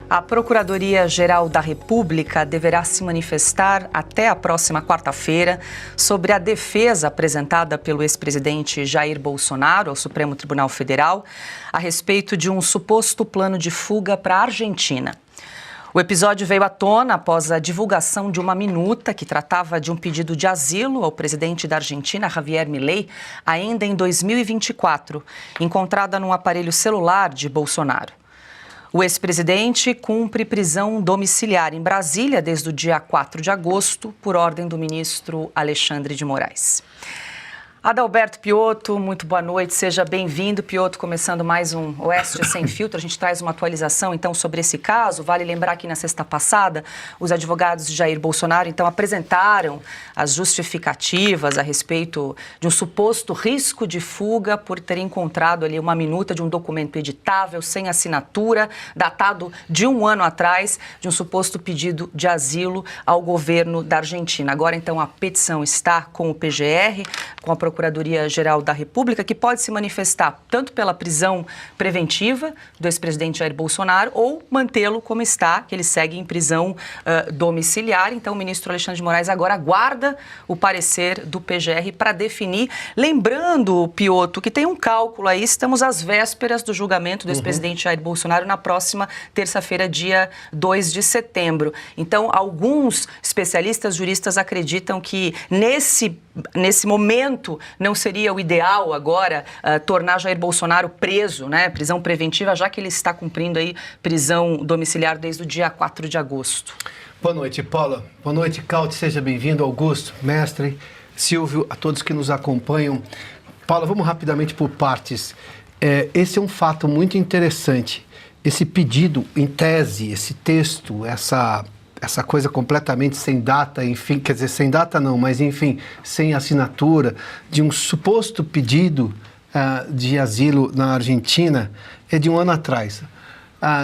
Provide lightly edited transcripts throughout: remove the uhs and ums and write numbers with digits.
A Procuradoria-Geral da República deverá se manifestar até a próxima quarta-feira sobre a defesa apresentada pelo ex-presidente Jair Bolsonaro ao Supremo Tribunal Federal a respeito de um suposto plano de fuga para a Argentina. O episódio veio à tona após a divulgação de uma minuta que tratava de um pedido de asilo ao presidente da Argentina, Javier Milei, ainda em 2024, encontrada num aparelho celular de Bolsonaro. O ex-presidente cumpre prisão domiciliar em Brasília desde o dia 4 de agosto, por ordem do ministro Alexandre de Moraes. Adalberto Piotto, muito boa noite, seja bem-vindo. Piotto, começando mais um Oeste Sem Filtro, a gente traz uma atualização então sobre esse caso. Vale lembrar que na sexta passada, os advogados de Jair Bolsonaro então apresentaram as justificativas a respeito de um suposto risco de fuga por ter encontrado ali uma minuta de um documento editável, sem assinatura, datado de um ano atrás, de um suposto pedido de asilo ao governo da Argentina. Agora então a petição está com o PGR, com a Procuradoria-Geral da República, que pode se manifestar tanto pela prisão preventiva do ex-presidente Jair Bolsonaro ou mantê-lo como está, que ele segue em prisão domiciliar. Então, o ministro Alexandre de Moraes agora aguarda o parecer do PGR para definir. Lembrando, Piotto, que tem um cálculo aí, estamos às vésperas do julgamento do ex-presidente Jair Bolsonaro na próxima terça-feira, dia 2 de setembro. Então, alguns especialistas, juristas acreditam que nesse momento não seria o ideal agora tornar Jair Bolsonaro preso, né? Prisão preventiva, já que ele está cumprindo aí prisão domiciliar desde o dia 4 de agosto. Boa noite, Paula. Boa noite, Caute. Seja bem-vindo. Augusto, mestre, Silvio, a todos que nos acompanham. Paula, vamos rapidamente por partes. Esse é um fato muito interessante. Esse pedido, em tese, esse texto, essa coisa completamente sem data, enfim, quer dizer, sem data não, mas enfim, sem assinatura, de um suposto pedido de asilo na Argentina, é de um ano atrás.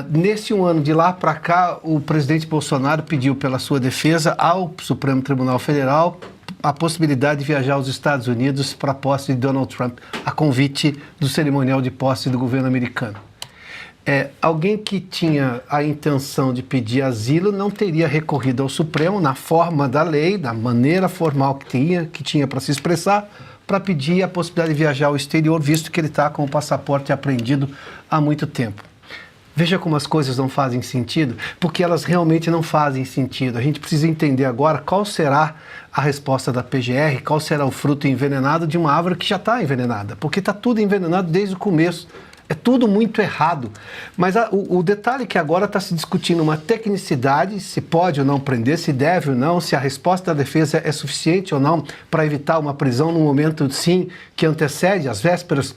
Nesse um ano, de lá para cá, o presidente Bolsonaro pediu pela sua defesa ao Supremo Tribunal Federal a possibilidade de viajar aos Estados Unidos para a posse de Donald Trump, a convite do cerimonial de posse do governo americano. Alguém que tinha a intenção de pedir asilo não teria recorrido ao Supremo na forma da lei, da maneira formal que tinha para se expressar, para pedir a possibilidade de viajar ao exterior, visto que ele está com o passaporte apreendido há muito tempo. Veja como as coisas não fazem sentido, porque elas realmente não fazem sentido. A gente precisa entender agora qual será a resposta da PGR, qual será o fruto envenenado de uma árvore que já está envenenada, porque está tudo envenenado desde o começo. É tudo muito errado. Mas o detalhe é que agora está se discutindo uma tecnicidade, se pode ou não prender, se deve ou não, se a resposta da defesa é suficiente ou não para evitar uma prisão no momento, sim, que antecede as vésperas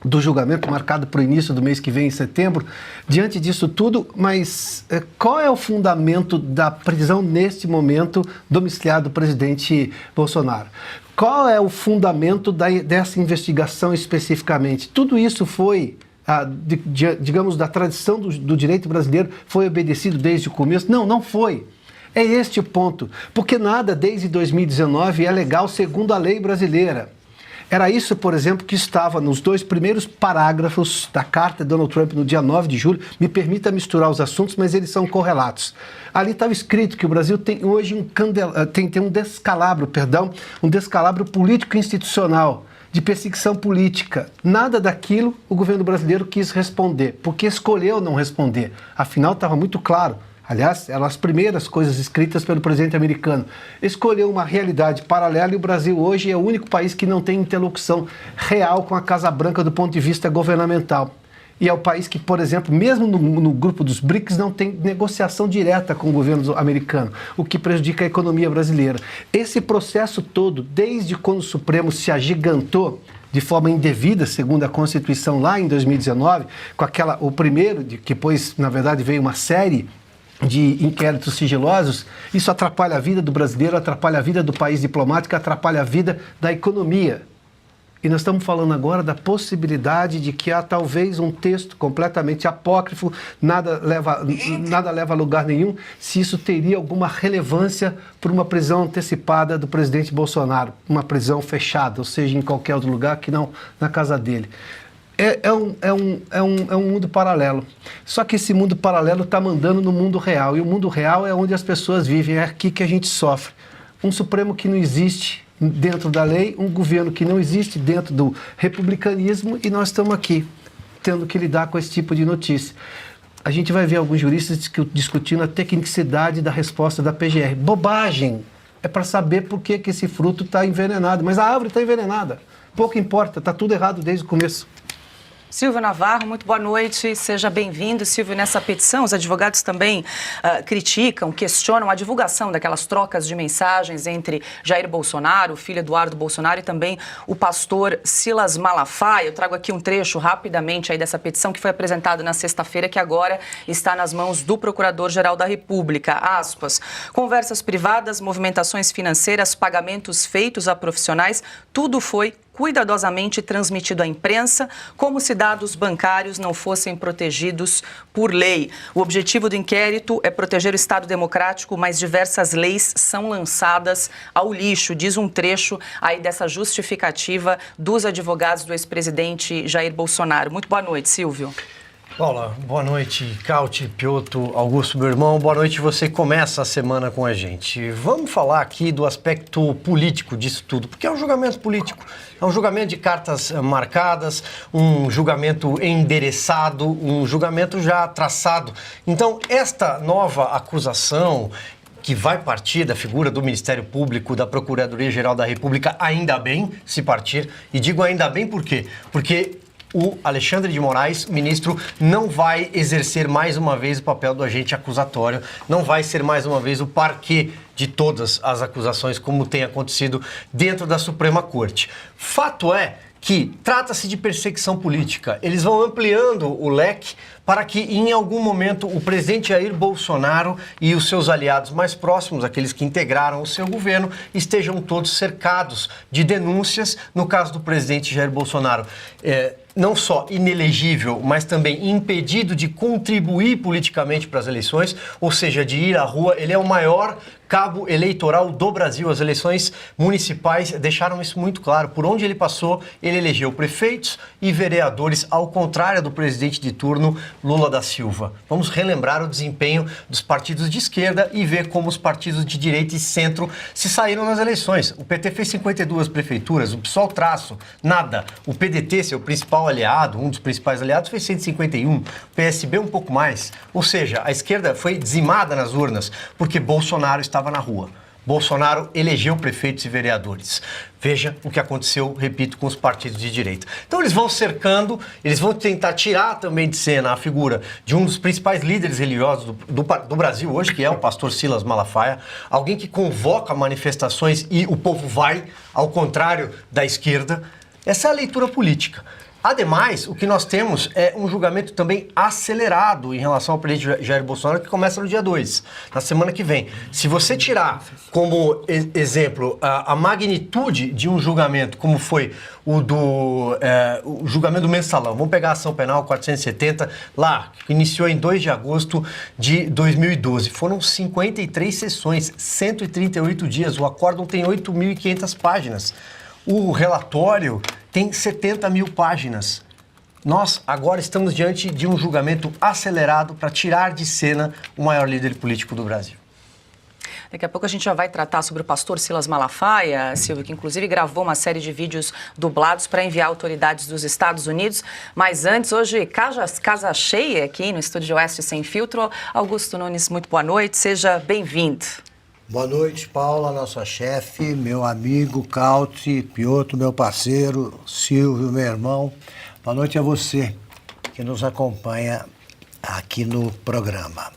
do julgamento marcado para o início do mês que vem, em setembro. Diante disso tudo, mas qual é o fundamento da prisão neste momento domiciliar do presidente Bolsonaro? Qual é o fundamento dessa investigação especificamente? Tudo isso foi, digamos, da tradição do direito brasileiro, foi obedecido desde o começo? Não, não foi. É este o ponto. Porque nada desde 2019 é legal segundo a lei brasileira. Era isso, por exemplo, que estava nos 2 primeiros parágrafos da carta de Donald Trump no dia 9 de julho. Me permita misturar os assuntos, mas eles são correlatos. Ali estava escrito que o Brasil tem hoje um descalabro político institucional, de perseguição política. Nada daquilo o governo brasileiro quis responder, porque escolheu não responder. Afinal, estava muito claro. Aliás, eram as primeiras coisas escritas pelo presidente americano. Escolheu uma realidade paralela e o Brasil hoje é o único país que não tem interlocução real com a Casa Branca do ponto de vista governamental. E é o país que, por exemplo, mesmo no grupo dos BRICS, não tem negociação direta com o governo americano, o que prejudica a economia brasileira. Esse processo todo, desde quando o Supremo se agigantou de forma indevida, segundo a Constituição, lá em 2019, com o primeiro, que depois, na verdade, veio uma série de inquéritos sigilosos, isso atrapalha a vida do brasileiro, atrapalha a vida do país diplomático, atrapalha a vida da economia. E nós estamos falando agora da possibilidade de que há talvez um texto completamente apócrifo, nada leva a lugar nenhum, se isso teria alguma relevância para uma prisão antecipada do presidente Bolsonaro, uma prisão fechada, ou seja, em qualquer outro lugar que não na casa dele. é um mundo paralelo. Só que esse mundo paralelo está mandando no mundo real. E o mundo real é onde as pessoas vivem, é aqui que a gente sofre. Um Supremo que não existe dentro da lei, um governo que não existe dentro do republicanismo, e nós estamos aqui tendo que lidar com esse tipo de notícia. A gente vai ver alguns juristas discutindo a tecnicidade da resposta da PGR. Bobagem! É para saber por que esse fruto está envenenado. Mas a árvore está envenenada. Pouco importa, está tudo errado desde o começo. Silvio Navarro, muito boa noite, seja bem-vindo. Silvio, nessa petição, os advogados também criticam, questionam a divulgação daquelas trocas de mensagens entre Jair Bolsonaro, o filho Eduardo Bolsonaro, e também o pastor Silas Malafaia. Eu trago aqui um trecho rapidamente aí dessa petição que foi apresentada na sexta-feira, que agora está nas mãos do Procurador-Geral da República. Aspas, conversas privadas, movimentações financeiras, pagamentos feitos a profissionais, tudo foi cuidadosamente transmitido à imprensa, como se dados bancários não fossem protegidos por lei. O objetivo do inquérito é proteger o Estado democrático, mas diversas leis são lançadas ao lixo, diz um trecho aí dessa justificativa dos advogados do ex-presidente Jair Bolsonaro. Muito boa noite, Silvio. Paula, boa noite, Cauti, Piotr, Augusto, meu irmão, boa noite, você começa a semana com a gente. Vamos falar aqui do aspecto político disso tudo, porque é um julgamento político, é um julgamento de cartas marcadas, um julgamento endereçado, um julgamento já traçado. Então, esta nova acusação que vai partir da figura do Ministério Público, da Procuradoria-Geral da República, ainda bem se partir, e digo ainda bem por quê? Porque o Alexandre de Moraes, ministro, não vai exercer mais uma vez o papel do agente acusatório, não vai ser mais uma vez o parquê de todas as acusações, como tem acontecido dentro da Suprema Corte. Fato é que trata-se de perseguição política. Eles vão ampliando o leque para que, em algum momento, o presidente Jair Bolsonaro e os seus aliados mais próximos, aqueles que integraram o seu governo, estejam todos cercados de denúncias. No caso do presidente Jair Bolsonaro, não só inelegível, mas também impedido de contribuir politicamente para as eleições, ou seja, de ir à rua. Ele é o maior cabo eleitoral do Brasil. As eleições municipais deixaram isso muito claro. Por onde ele passou, ele elegeu prefeitos e vereadores, ao contrário do presidente de turno, Lula da Silva. Vamos relembrar o desempenho dos partidos de esquerda e ver como os partidos de direita e centro se saíram nas eleições. O PT fez 52 prefeituras, o PSOL traço, nada. O PDT, seu principal aliado, um dos principais aliados, fez 151. O PSB um pouco mais. Ou seja, a esquerda foi dizimada nas urnas porque Bolsonaro estava na rua. Bolsonaro elegeu prefeitos e vereadores. Veja o que aconteceu, repito, com os partidos de direita. Então eles vão cercando, eles vão tentar tirar também de cena a figura de um dos principais líderes religiosos do Brasil hoje, que é o pastor Silas Malafaia, alguém que convoca manifestações e o povo vai, ao contrário da esquerda. Essa é a leitura política. Ademais, o que nós temos é um julgamento também acelerado em relação ao presidente Jair Bolsonaro, que começa no dia 2, na semana que vem. Se você tirar como exemplo a magnitude de um julgamento, como foi o julgamento do Mensalão, vamos pegar a ação penal 470, lá, que iniciou em 2 de agosto de 2012. Foram 53 sessões, 138 dias, o acórdão tem 8.500 páginas. O relatório tem 70 mil páginas. Nós agora estamos diante de um julgamento acelerado para tirar de cena o maior líder político do Brasil. Daqui a pouco a gente já vai tratar sobre o pastor Silas Malafaia, Silvio, que inclusive gravou uma série de vídeos dublados para enviar autoridades dos Estados Unidos. Mas antes, hoje, casa cheia aqui no Estúdio Oeste Sem Filtro. Augusto Nunes, muito boa noite, seja bem-vindo. Boa noite, Paula, nossa chefe, meu amigo Cauti, Piotr, meu parceiro, Silvio, meu irmão. Boa noite a você que nos acompanha aqui no programa.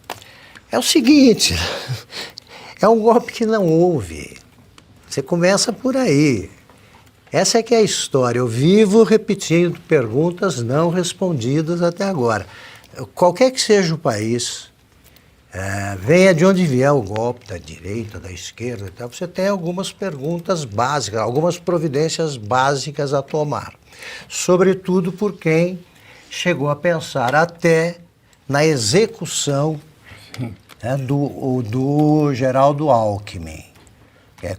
É o seguinte, é um golpe que não houve. Você começa por aí. Essa é que é a história. Eu vivo repetindo perguntas não respondidas até agora. Qualquer que seja o país, venha de onde vier o golpe, da direita, da esquerda e tal, você tem algumas perguntas básicas, algumas providências básicas a tomar. Sobretudo por quem chegou a pensar até na execução do Geraldo Alckmin.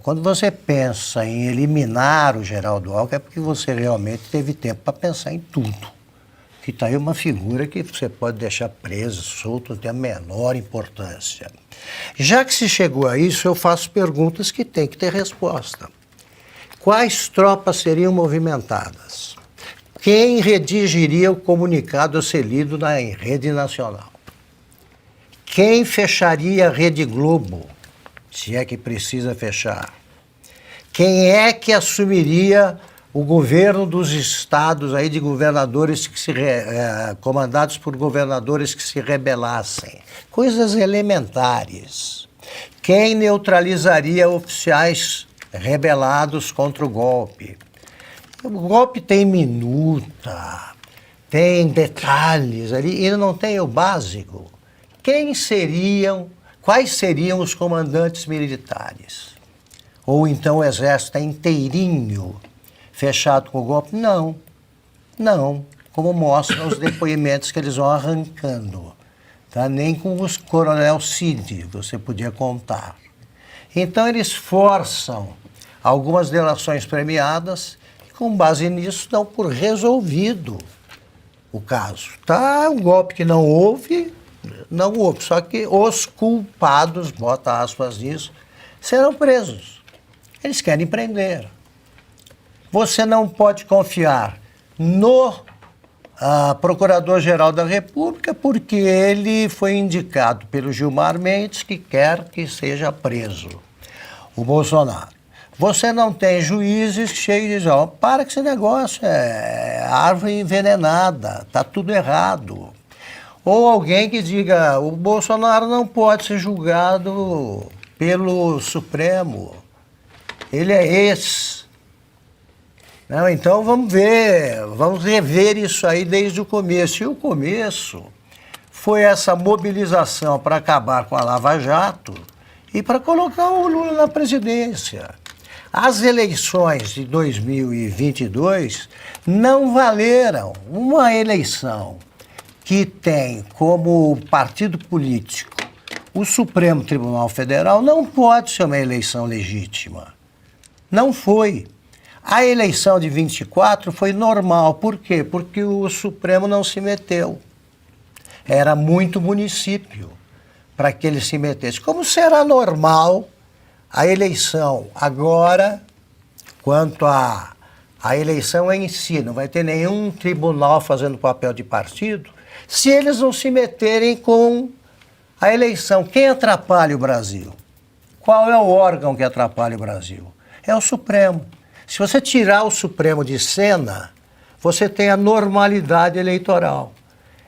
Quando você pensa em eliminar o Geraldo Alckmin, é porque você realmente teve tempo para pensar em tudo. que está aí uma figura que você pode deixar preso, solto, não tem a menor importância. Já que se chegou a isso, eu faço perguntas que têm que ter resposta. Quais tropas seriam movimentadas? Quem redigiria o comunicado a ser lido na rede nacional? Quem fecharia a Rede Globo, se é que precisa fechar? Quem é que assumiria o governo dos estados aí de governadores que comandados por governadores que se rebelassem? Coisas elementares. Quem neutralizaria oficiais rebelados contra o golpe? O golpe tem minuta, tem detalhes ali, e não tem o básico. Quais seriam os comandantes militares? Ou então o exército é inteirinho fechado com o golpe? Não, como mostram os depoimentos que eles vão arrancando. Tá? Nem com os coronel Cid você podia contar. Então eles forçam algumas delações premiadas e com base nisso dão por resolvido o caso. Tá? Um golpe que não houve, só que os culpados, bota aspas nisso, serão presos. Eles querem prender. Você não pode confiar no Procurador-Geral da República porque ele foi indicado pelo Gilmar Mendes que quer que seja preso, o Bolsonaro. Você não tem juízes cheios de dizem, para com esse negócio, é árvore envenenada, está tudo errado. Ou alguém que diga, o Bolsonaro não pode ser julgado pelo Supremo, ele é ex. Não, então vamos rever isso aí desde o começo. E o começo foi essa mobilização para acabar com a Lava Jato e para colocar o Lula na presidência. As eleições de 2022 não valeram. Uma eleição que tem como partido político o Supremo Tribunal Federal não pode ser uma eleição legítima. Não foi. A eleição de 24 foi normal. Por quê? Porque o Supremo não se meteu. Era muito município para que ele se metesse. Como será normal a eleição agora, quanto à eleição em si, não vai ter nenhum tribunal fazendo papel de partido, se eles não se meterem com a eleição. Quem atrapalha o Brasil? Qual é o órgão que atrapalha o Brasil? É o Supremo. Se você tirar o Supremo de cena, você tem a normalidade eleitoral.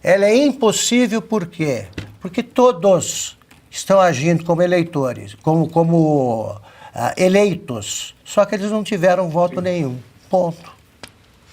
Ela é impossível por quê? Porque todos estão agindo como eleitores, como eleitos, só que eles não tiveram voto nenhum. Ponto.